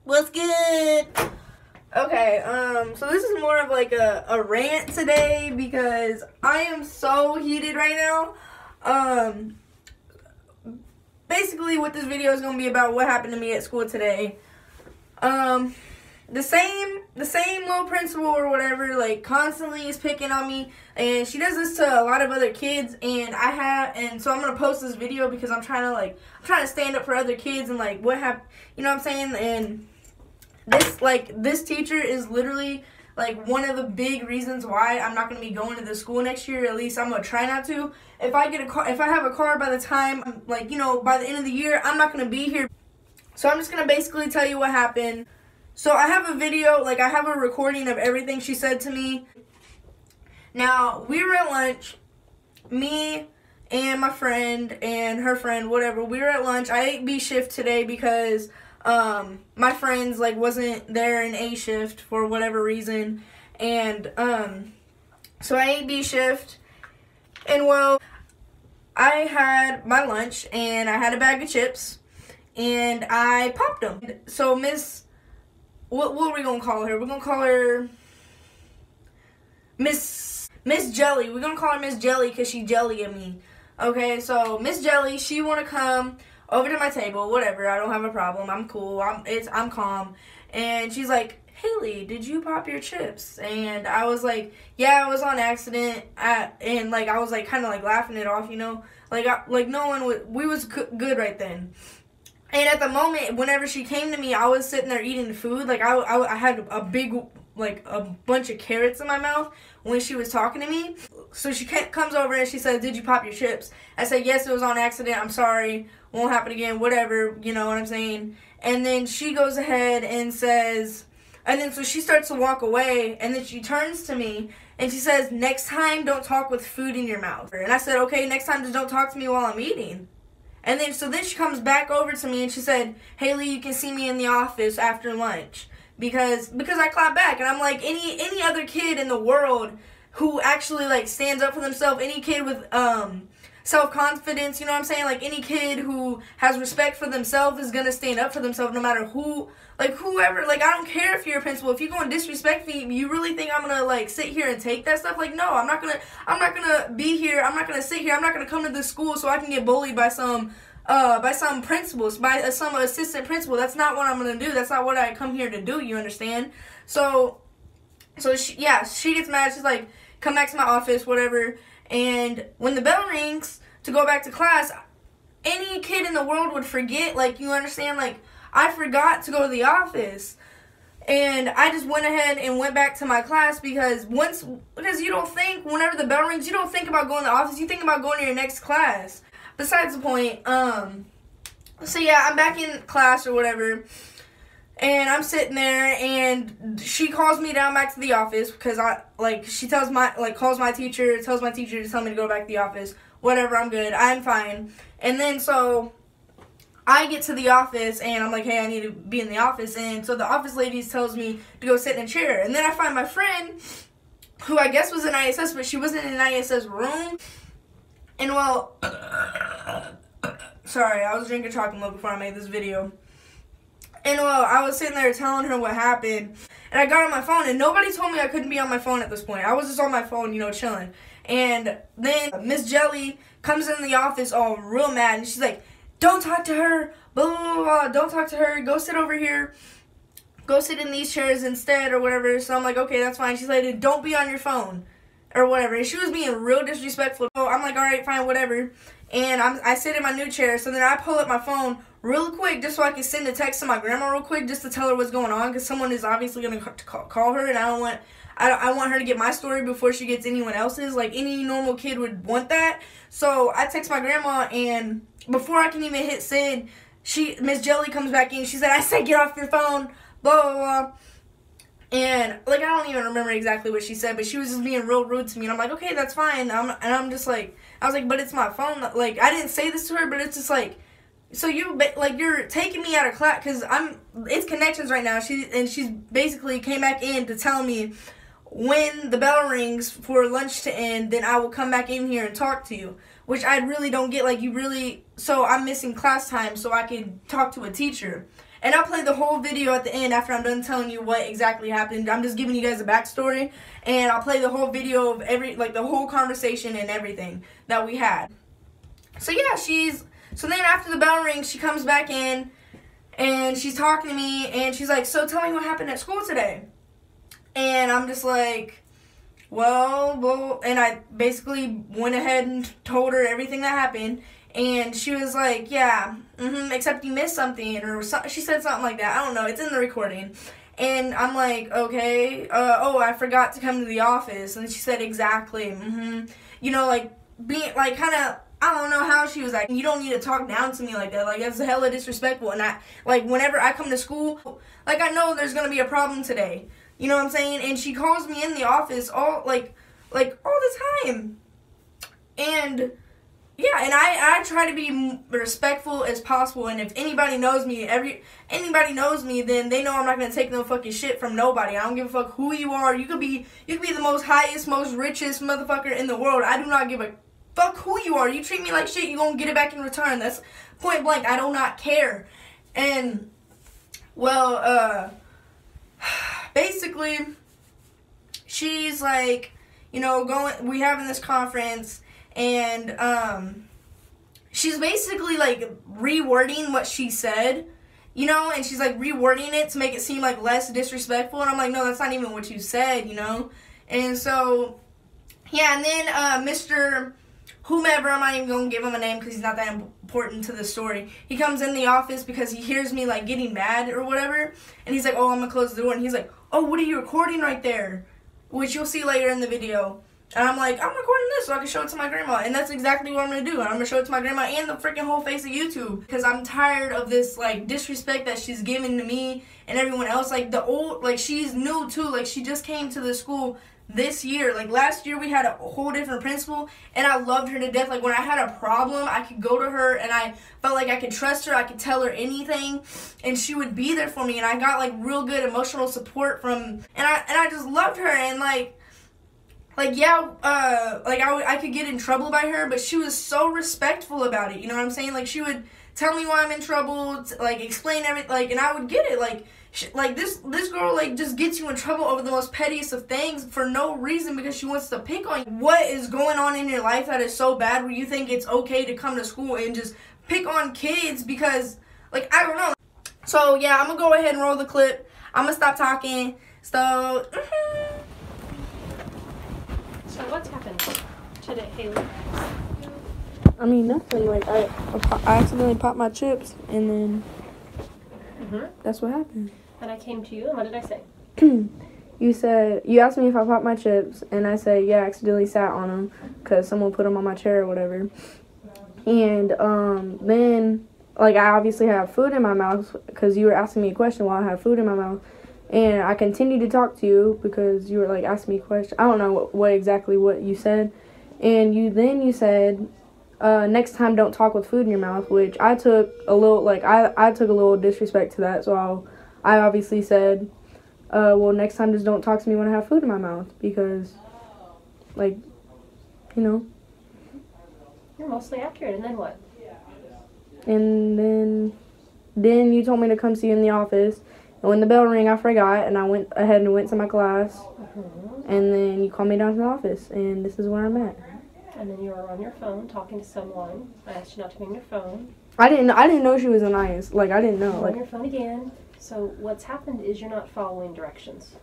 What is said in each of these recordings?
What's good? Okay, so this is more of like a rant today because I am so heated right now. Basically what this video is going to be about what happened to me at school today. The same little principal or whatever, like, constantly is picking on me, and she does this to a lot of other kids, and so I'm gonna post this video because I'm trying to stand up for other kids and like what happened, you know what I'm saying? And this teacher is literally like one of the big reasons why I'm not gonna be going to the school next year. At least I'm gonna try not to. If I have a car by the time, like, you know, by the end of the year, I'm not gonna be here. So I'm just gonna basically tell you what happened. So I have a video, like I have a recording of everything she said to me. Now, we were at lunch, me and my friend and her friend, whatever. We were at lunch. I ate B shift today because my friends like wasn't there in A shift for whatever reason. And so I ate B shift, and well, I had my lunch and I had a bag of chips and I popped them. So what are we gonna call her? We're gonna call her Miss Jelly. We're gonna call her Miss Jelly because she jelly at me. Okay, so Miss Jelly, she wanna come over to my table, whatever. I don't have a problem. I'm cool. I'm calm. And she's like, Haley, did you pop your chips? And I was like, yeah, I was on accident. And like I was like kind of like laughing it off, you know, like no one would. We was good right then. And at the moment, whenever she came to me, I was sitting there eating food. Like, I had a big, like, a bunch of carrots in my mouth when she was talking to me. So she comes over and she says, did you pop your chips? I said, yes, it was on accident. I'm sorry. Won't happen again. Whatever. You know what I'm saying? And then she goes ahead and says, and then so she starts to walk away. And then she turns to me and she says, next time, don't talk with food in your mouth. And I said, okay, next time, just don't talk to me while I'm eating. And then, so then she comes back over to me and she said, Haley, you can see me in the office after lunch. Because I clapped back. And I'm like, any other kid in the world who actually, like, stands up for themselves, any kid with, self-confidence, you know what I'm saying? Like, any kid who has respect for themselves is gonna stand up for themselves no matter who, like, whoever. Like, I don't care if you're a principal. If you're going to disrespect me, you really think I'm gonna, like, sit here and take that stuff? Like, no, I'm not gonna be here. I'm not gonna sit here. I'm not gonna come to this school so I can get bullied by some principals, by some assistant principal. That's not what I'm gonna do. That's not what I come here to do, you understand? So she gets mad. She's like, come back to my office, whatever. And when the bell rings to go back to class, any kid in the world would forget, like, you understand? Like, I forgot to go to the office. And I just went ahead and went back to my class because you don't think, whenever the bell rings, you don't think about going to the office. You think about going to your next class. Besides the point, so yeah, I'm back in class or whatever. And I'm sitting there, and she calls me down back to the office because she calls my teacher, tells my teacher to tell me to go back to the office. Whatever, I'm good. I'm fine. And then so I get to the office, and I'm like, hey, I need to be in the office. And so the office lady tells me to go sit in a chair. And then I find my friend, who I guess was in ISS, but she wasn't in ISS room. And well, sorry, I was drinking chocolate milk before I made this video. And well, I was sitting there telling her what happened, and I got on my phone, and nobody told me I couldn't be on my phone at this point. I was just on my phone, you know, chilling. And then Miss Jelly comes in the office all real mad, and she's like, don't talk to her, blah, blah, blah, blah, don't talk to her, go sit over here, go sit in these chairs instead, or whatever. So I'm like, okay, that's fine. She's like, don't be on your phone, or whatever. And she was being real disrespectful. So I'm like, all right, fine, whatever. And I sit in my new chair, so then I pull up my phone real quick just so I can send a text to my grandma real quick just to tell her what's going on, because someone is obviously going to call her, and I want her to get my story before she gets anyone else's. Like, any normal kid would want that. So I text my grandma, and before I can even hit send, Miss Jelly comes back in. She said, I said get off your phone, blah, blah, blah. And, like, I don't even remember exactly what she said, but she was just being real rude to me. And I'm like, okay, that's fine. I'm just like, I was like, but it's my phone. Like, I didn't say this to her, but it's just like, so you're taking me out of class, because it's connections right now. She's basically came back in to tell me when the bell rings for lunch to end, then I will come back in here and talk to you. Which I really don't get, like, so I'm missing class time so I could talk to a teacher. And I'll play the whole video at the end after I'm done telling you what exactly happened. I'm just giving you guys a backstory, and I'll play the whole video of the whole conversation and everything that we had. So yeah, so then after the bell rings, she comes back in, and she's talking to me, and she's like, so tell me what happened at school today. And I'm just like, well, and I basically went ahead and told her everything that happened, and she was like, yeah, except you missed something, or she said something like that. I don't know, it's in the recording. And I'm like, okay, oh, I forgot to come to the office. And she said, exactly, you know, like, being, like, kind of, I don't know how she was like, you don't need to talk down to me like that. Like, that's hella disrespectful. And like, whenever I come to school, like, I know there's going to be a problem today. You know what I'm saying? And she calls me in the office all the time. And yeah, and I try to be respectful as possible. And if anybody knows me, then they know I'm not gonna take no fucking shit from nobody. I don't give a fuck who you are. You could be the most highest, most richest motherfucker in the world. I do not give a fuck who you are. You treat me like shit, you gonna get it back in return. That's point blank. I do not care. And well, basically, she's like, you know, we having this conference, and she's basically like rewording what she said, you know, and she's like rewording it to make it seem like less disrespectful, and I'm like, no, that's not even what you said, you know. And so yeah, and then Mr. whomever, I'm not even gonna give him a name because he's not that important to the story, he comes in the office because he hears me like getting mad or whatever, and he's like, oh, I'm gonna close the door, and he's like, oh, what are you recording right there? Which you'll see later in the video. And I'm like, I'm recording this so I can show it to my grandma. And that's exactly what I'm going to do. I'm going to show it to my grandma and the freaking whole face of YouTube. Because I'm tired of this, like, disrespect that she's giving to me and everyone else. Like, she's new, too. Like, she just came to the school this year. Like, last year we had a whole different principal. And I loved her to death. Like, when I had a problem, I could go to her. And I felt like I could trust her. I could tell her anything. And she would be there for me. And I got, like, real good emotional support from... And I just loved her. And, yeah, I could get in trouble by her, but she was so respectful about it, you know what I'm saying? Like, she would tell me why I'm in trouble, explain everything, and I would get it, this girl, just gets you in trouble over the most pettiest of things for no reason because she wants to pick on you. What is going on in your life that is so bad where you think it's okay to come to school and just pick on kids because, I don't know. So, yeah, I'm gonna go ahead and roll the clip. I'm gonna stop talking, so, So what's happened today, Haley? I mean, nothing. I accidentally popped my chips, and then that's what happened. And I came to you, and what did I say? You asked me if I popped my chips, and I said, yeah, I accidentally sat on them because someone put them on my chair or whatever. And then, I obviously have food in my mouth because you were asking me a question while I had food in my mouth. And I continued to talk to you because you were, asking me questions. I don't know what exactly what you said. And you said, next time don't talk with food in your mouth, which I took a little, I took a little disrespect to that. So I obviously said, well, next time just don't talk to me when I have food in my mouth because, you know. You're mostly accurate, and then what? And then you told me to come see you in the office. And when the bell rang, I forgot, and I went ahead and went to my class. And then you called me down to the office, and this is where I'm at. And then you were on your phone talking to someone. I asked you not to be on your phone. I didn't know she was an IS. I didn't know. You're on your phone again. So what's happened is you're not following directions.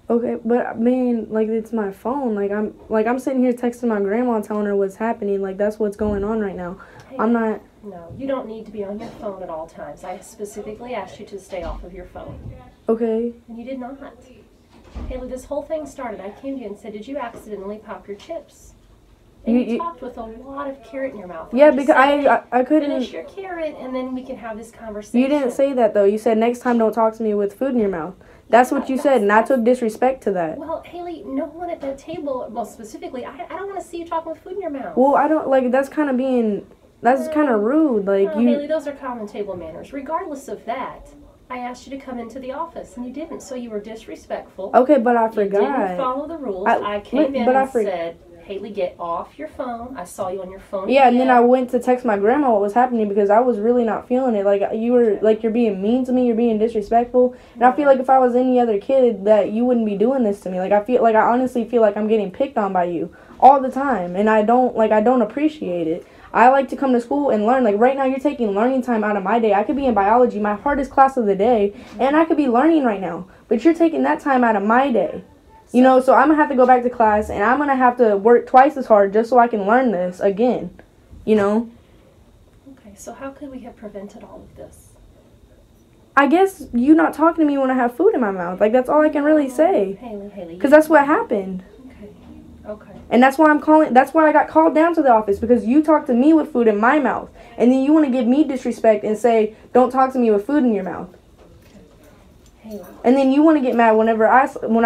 Okay, but I mean, it's my phone. I'm sitting here texting my grandma, telling her what's happening. That's what's going on right now. Hey, I'm not. No, you don't need to be on your phone at all times. I specifically asked you to stay off of your phone. Okay. And you did not. Haley, this whole thing started. I came to you and said, did you accidentally pop your chips? And you talked with a lot of carrot in your mouth. Yeah, because I couldn't. Finish your carrot, and then we can have this conversation. You didn't say that, though. You said, next time don't talk to me with food in your mouth. That's what you said, and I took disrespect to that. Well, Haley, no one at that table, well, specifically, I don't want to see you talking with food in your mouth. Well, I don't, that's kind of being, that's kind of rude. Haley, those are common table manners. Regardless of that, I asked you to come into the office, and you didn't, so you were disrespectful. Okay, but I forgot. You didn't follow the rules. I came in and said, Haley, get off your phone. I saw you on your phone. Yeah, and then I went to text my grandma what was happening because I was really not feeling it. Like, you're being mean to me. You're being disrespectful. And I feel like if I was any other kid, that you wouldn't be doing this to me. Like, I honestly feel like I'm getting picked on by you all the time. And I don't appreciate it. I like to come to school and learn. Like, right now, you're taking learning time out of my day. I could be in biology, my hardest class of the day, and I could be learning right now. But you're taking that time out of my day. You know, so I'm going to have to go back to class, and I'm going to have to work twice as hard just so I can learn this again, you know? Okay, so how could we have prevented all of this? I guess you not talking to me when I have food in my mouth. Like, that's all I can really say. Haley. Because that's what happened. Okay. And that's why that's why I got called down to the office, because you talked to me with food in my mouth. And then you want to give me disrespect and say, don't talk to me with food in your mouth. And then you want to get mad when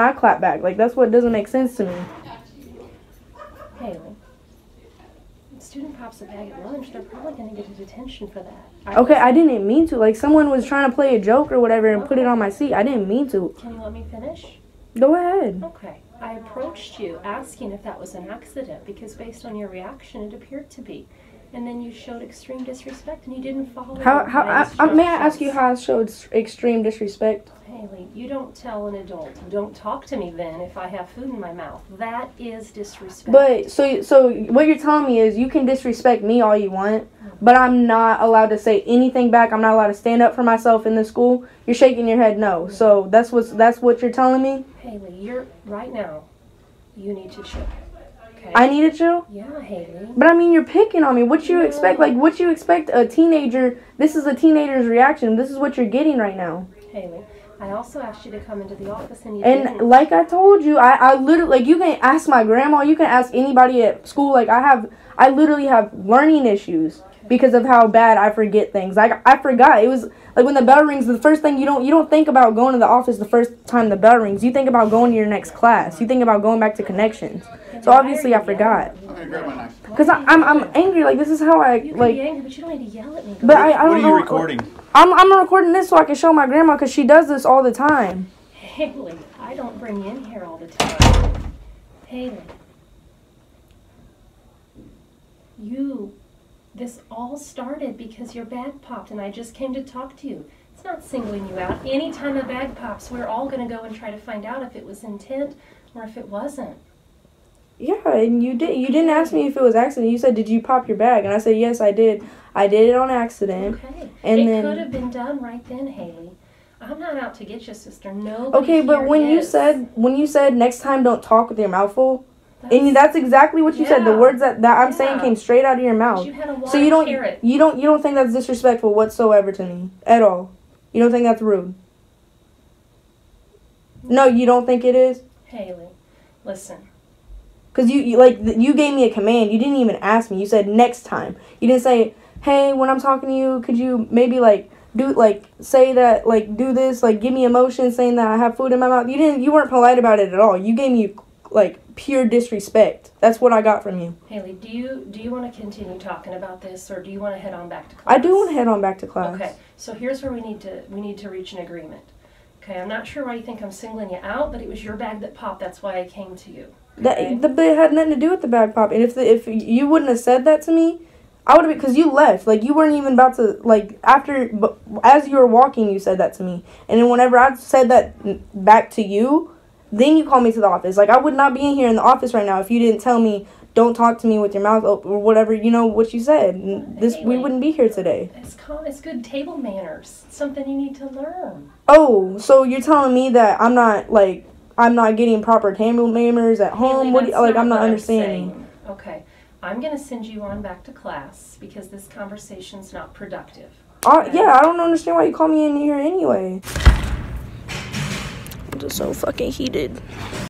I clap back. Like, that's what doesn't make sense to me. Haley, student pops a bag at lunch, they're probably going to get a detention for that. Okay, I didn't mean to. Like, someone was trying to play a joke or whatever and put it on my seat. I didn't mean to. Can you let me finish? Go ahead. Okay. I approached you asking if that was an accident because based on your reaction, it appeared to be. And then you showed extreme disrespect and you didn't follow May I ask you how I showed extreme disrespect? Haley, you don't tell an adult, don't talk to me then if I have food in my mouth. That is disrespect. But, so what you're telling me is you can disrespect me all you want, but I'm not allowed to say anything back. I'm not allowed to stand up for myself in the school. You're shaking your head no. So that's what you're telling me? Haley, right now, you need to chill. Okay? I need to chill? Yeah, Haley. But I mean, you're picking on me. What you expect? Like, what you expect a teenager, this is a teenager's reaction. This is what you're getting right now. Haley, I also asked you to come into the office and you didn't. And like I told you, I literally, like, you can ask my grandma, you can ask anybody at school. Like, I literally have learning issues because of how bad I forget things. Like, I forgot. It was like when the bell rings, the first thing you don't think about going to the office the first time the bell rings. You think about going to your next class. You think about going back to connections. So obviously I forgot. Because I'm angry. Like, this is how I, you can like. be angry, but you don't need to yell at me. But I don't know. What are you recording? I'm recording this so I can show my grandma because she does this all the time. Haley, I don't bring you in here all the time. Haley, this all started because your bag popped and I just came to talk to you. It's not singling you out. Anytime a bag pops, we're all going to go and try to find out if it was intent or if it wasn't. Yeah, and you didn't ask me if it was accident. You said, did you pop your bag? And I said, yes, I did. I did it on accident. Okay. And it could have been done right then, Haley. I'm not out to get you, sister. Nobody okay, but when you said next time don't talk with your mouth full, and that's exactly what you said. The words that I'm saying came straight out of your mouth. So you don't think that's disrespectful whatsoever to me at all. You don't think that's rude? No, you don't think it is? Haley, listen. Because you gave me a command. You didn't even ask me. You said next time. You didn't say, hey, when I'm talking to you, could you maybe say that, do this, give me emotion saying that I have food in my mouth. You weren't polite about it at all. You gave me pure disrespect. That's what I got from you. Haley, do you want to continue talking about this, or do you want to head on back to class? I do want to head on back to class. Okay, so here's where we need to reach an agreement. Okay, I'm not sure why you think I'm singling you out, but it was your bag that popped. That's why I came to you. Okay? It had nothing to do with the bag pop. And if you wouldn't have said that to me, I would have, because you left. You weren't even about to, as you were walking, you said that to me. And then whenever I said that back to you, then you called me to the office. I would not be in here in the office right now if you didn't tell me, don't talk to me with your mouth open, or whatever, what you said. We wouldn't be here today. It's good table manners. It's something you need to learn. Oh, so you're telling me that I'm not getting proper table manners at home? Haley, I'm not understanding. Okay. I'm going to send you on back to class because this conversation's not productive. Okay? Yeah, I don't understand why you call me in here anyway. I'm just so fucking heated.